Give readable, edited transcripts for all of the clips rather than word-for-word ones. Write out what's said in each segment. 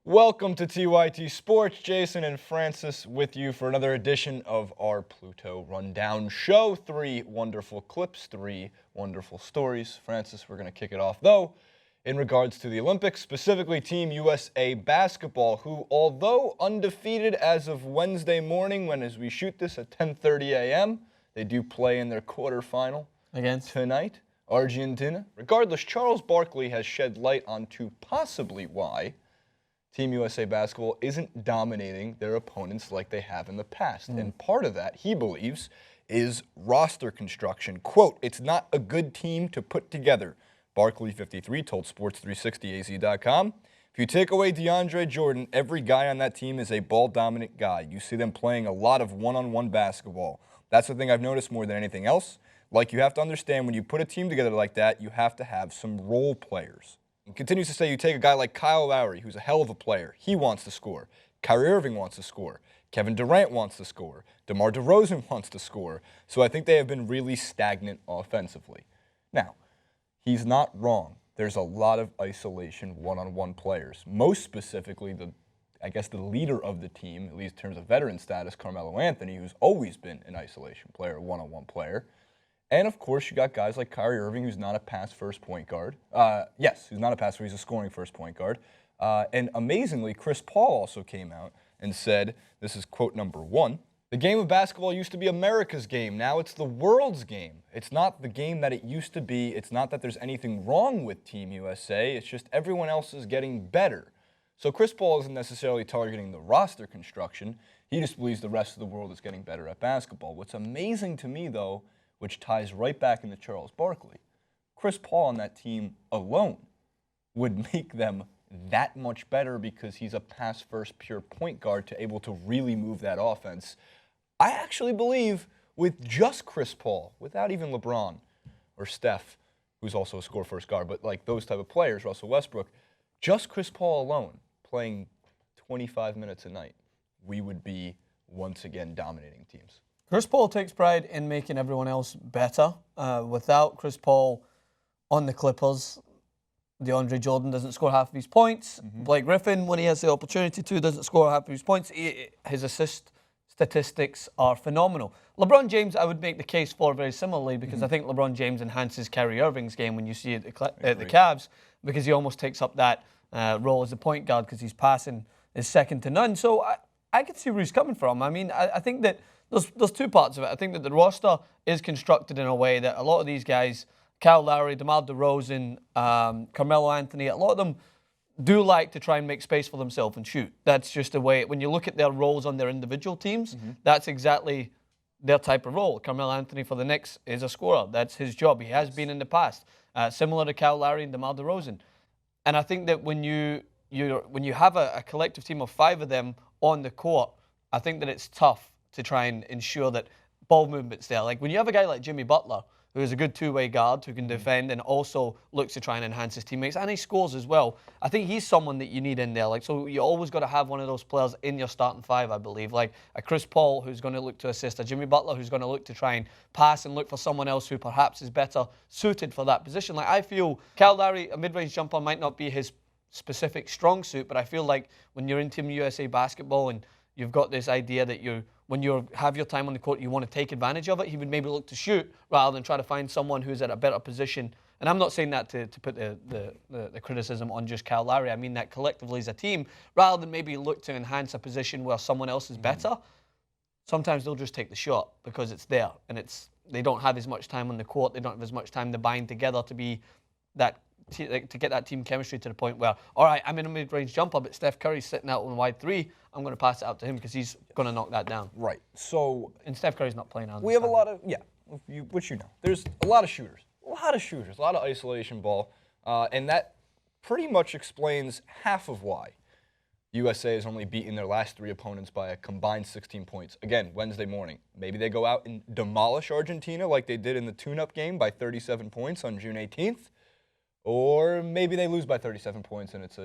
Welcome to TYT Sports. Jason and Francis with you for another edition of our Pluto Rundown show. 3 wonderful clips, 3 wonderful stories. Francis, we're going to kick it off, though, in regards to the Olympics, specifically Team USA basketball, who, although undefeated as of Wednesday morning, when as we shoot this at 10:30 a.m., they do play in their quarterfinal against tonight, Argentina. Regardless, Charles Barkley has shed light onto possibly why Team USA basketball isn't dominating their opponents like they have in the past. And part of that, he believes, is roster construction. Quote, "It's not a good team to put together," Barkley, 53, told Sports360AZ.com. "If you take away DeAndre Jordan, every guy on that team is a ball-dominant guy. You see them playing a lot of one-on-one basketball. That's the thing I've noticed more than anything else. Like, you have to understand, when you put a team together like that, you have to have some role players." And continues to say, you take a guy like Kyle Lowry, who's a hell of a player. He wants to score. Kyrie Irving wants to score. Kevin Durant wants to score. DeMar DeRozan wants to score. So I think they have been really stagnant offensively. Now, he's not wrong. There's a lot of isolation one-on-one players. Most specifically, the leader of the team, at least in terms of veteran status, Carmelo Anthony, who's always been an isolation player, a one-on-one player. And, of course, you got guys like Kyrie Irving, who's not a pass-first point guard. Who's not a passer, he's a scoring first point guard. And amazingly, Chris Paul also came out and said, this is quote number 1, "The game of basketball used to be America's game. Now it's the world's game. It's not the game that it used to be. It's not that there's anything wrong with Team USA. It's just everyone else is getting better." So Chris Paul isn't necessarily targeting the roster construction. He just believes the rest of the world is getting better at basketball. What's amazing to me, though, which ties right back into Charles Barkley, Chris Paul on that team alone would make them that much better because he's a pass-first pure point guard to able to really move that offense. I actually believe with just Chris Paul, without even LeBron or Steph, who's also a score-first guard, but like those type of players, Russell Westbrook, just Chris Paul alone playing 25 minutes a night, we would be once again dominating teams. Chris Paul takes pride in making everyone else better. Without Chris Paul on the Clippers, DeAndre Jordan doesn't score half of his points. Blake Griffin, when he has the opportunity to, doesn't score half of his points. His assist statistics are phenomenal. LeBron James, I would make the case for very similarly because I think LeBron James enhances Kyrie Irving's game when you see it at the Cavs because he almost takes up that role as a point guard because his passing is second to none. So I can see where he's coming from. I mean, I think that there's 2 parts of it. I think that the roster is constructed in a way that a lot of these guys, Kyle Lowry, DeMar DeRozan, Carmelo Anthony, a lot of them do like to try and make space for themselves and shoot. That's just the way, when you look at their roles on their individual teams, that's exactly their type of role. Carmelo Anthony for the Knicks is a scorer. That's his job. He has been in the past, similar to Kyle Lowry and DeMar DeRozan. And I think that when you have a collective team of 5 of them on the court, I think that it's tough to try and ensure that ball movement's there. Like when you have a guy like Jimmy Butler, who is a good two-way guard, who can defend and also looks to try and enhance his teammates, and he scores as well. I think he's someone that you need in there. Like, so you always got to have one of those players in your starting 5, I believe. Like a Chris Paul who's going to look to assist, a Jimmy Butler who's going to look to try and pass and look for someone else who perhaps is better suited for that position. Like I feel Kyle Lowry, a mid-range jumper, might not be his specific strong suit, but I feel like when you're in Team USA basketball and you've got this idea that when you have your time on the court, you want to take advantage of it, he would maybe look to shoot rather than try to find someone who's at a better position. And I'm not saying that to put the criticism on just Kyle Lowry. I mean that collectively as a team, rather than maybe look to enhance a position where someone else is better, sometimes they'll just take the shot because it's there. And they don't have as much time on the court. They don't have as much time to bind together to be that to get that team chemistry to the point where, all right, I'm in a mid-range jumper, but Steph Curry's sitting out on wide 3. I'm going to pass it out to him because he's going to knock that down. Right. So, and Steph Curry's not playing on. We have a lot of, which you know. There's a lot of shooters. A lot of isolation ball. And that pretty much explains half of why USA has only beaten their last 3 opponents by a combined 16 points. Again, Wednesday morning. Maybe they go out and demolish Argentina like they did in the tune-up game by 37 points on June 18th. Or maybe they lose by 37 points and it's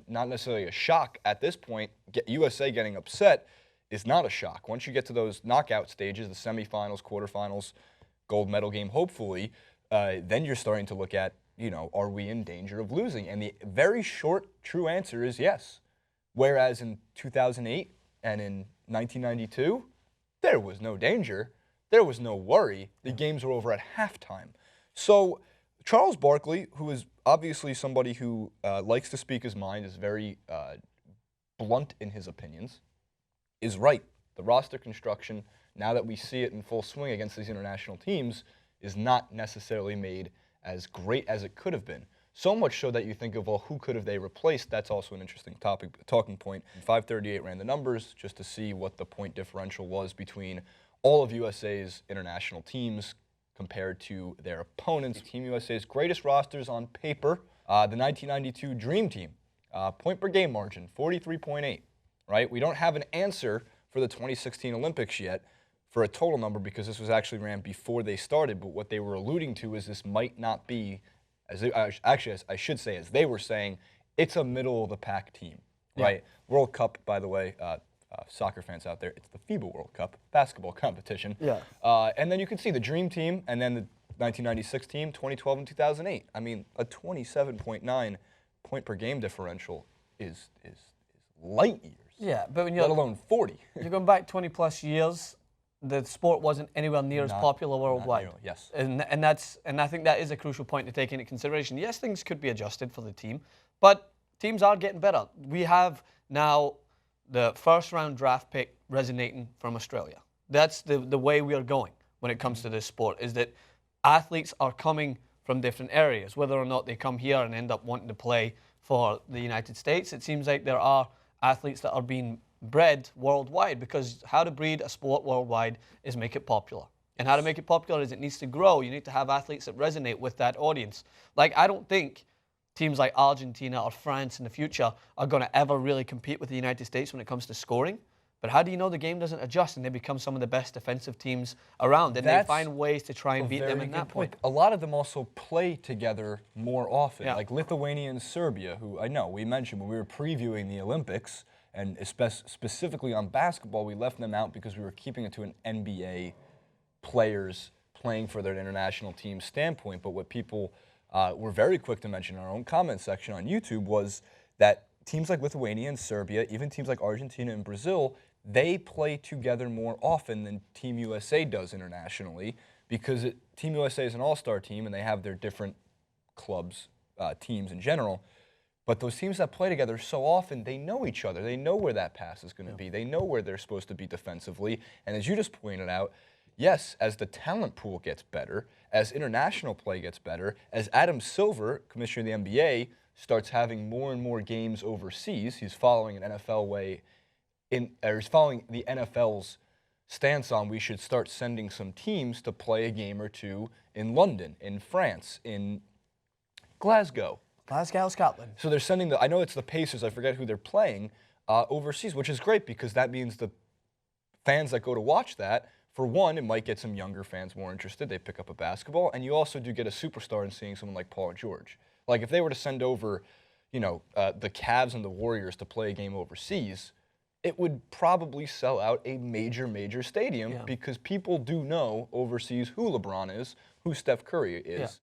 not necessarily a shock at this point. USA getting upset is not a shock. Once you get to those knockout stages, the semifinals, quarterfinals, gold medal game, hopefully, then you're starting to look at, are we in danger of losing? And the very short, true answer is yes. Whereas in 2008 and in 1992, there was no danger. There was no worry. The games were over at halftime. So Charles Barkley, who is obviously somebody who likes to speak his mind, is very blunt in his opinions, is right. The roster construction, now that we see it in full swing against these international teams, is not necessarily made as great as it could have been. So much so that you think of, well, who could have they replaced? That's also an interesting talking point. 538 ran the numbers just to see what the point differential was between all of USA's international teams compared to their opponents. Team USA's greatest rosters on paper, the 1992 Dream Team, point per game margin, 43.8, right? We don't have an answer for the 2016 Olympics yet for a total number because this was actually ran before they started, but what they were alluding to is this might not be, as I should say, as they were saying, it's a middle-of-the-pack team, right? Yeah. World Cup, by the way, soccer fans out there, it's the FIBA World Cup basketball competition. Yeah. And then you can see the Dream Team and then the 1996 team, 2012 and 2008. I mean, a 27.9 point per game differential is light years. Yeah, but when you're let alone 40. You're going back 20+ years. The sport wasn't anywhere near as popular worldwide. Not nearly, yes. And I think that is a crucial point to take into consideration. Yes, things could be adjusted for the team, but teams are getting better. We have now the first-round draft pick resonating from Australia. That's the way we are going when it comes to this sport, is that athletes are coming from different areas. Whether or not they come here and end up wanting to play for the United States, it seems like there are athletes that are being bred worldwide, because how to breed a sport worldwide is make it popular. And how to make it popular is it needs to grow. You need to have athletes that resonate with that audience. Like, I don't think teams like Argentina or France in the future are going to ever really compete with the United States when it comes to scoring. But how do you know the game doesn't adjust and they become some of the best defensive teams around? And they find ways to try and beat them in that point. A lot of them also play together more often, like Lithuania and Serbia, who I know we mentioned when we were previewing the Olympics, and specifically on basketball, we left them out because we were keeping it to an NBA players playing for their international team standpoint. But what people were very quick to mention in our own comment section on YouTube was that teams like Lithuania and Serbia, even teams like Argentina and Brazil, they play together more often than Team USA does internationally, because Team USA is an all-star team and they have their different clubs, teams in general. But those teams that play together so often, they know each other. They know where that pass is going to be. They know where they're supposed to be defensively. And as you just pointed out, yes, as the talent pool gets better, as international play gets better, as Adam Silver, commissioner of the NBA, starts having more and more games overseas, he's following an NFL way, he's following the NFL's stance on we should start sending some teams to play a game or two in London, in France, in Glasgow, Scotland. So they're sending I know it's the Pacers, I forget who they're playing, overseas, which is great because that means the fans that go to watch that, for one, it might get some younger fans more interested. They pick up a basketball, and you also do get a superstar in seeing someone like Paul George. Like if they were to send over, the Cavs and the Warriors to play a game overseas, it would probably sell out a major stadium because people do know overseas who LeBron is, who Steph Curry is.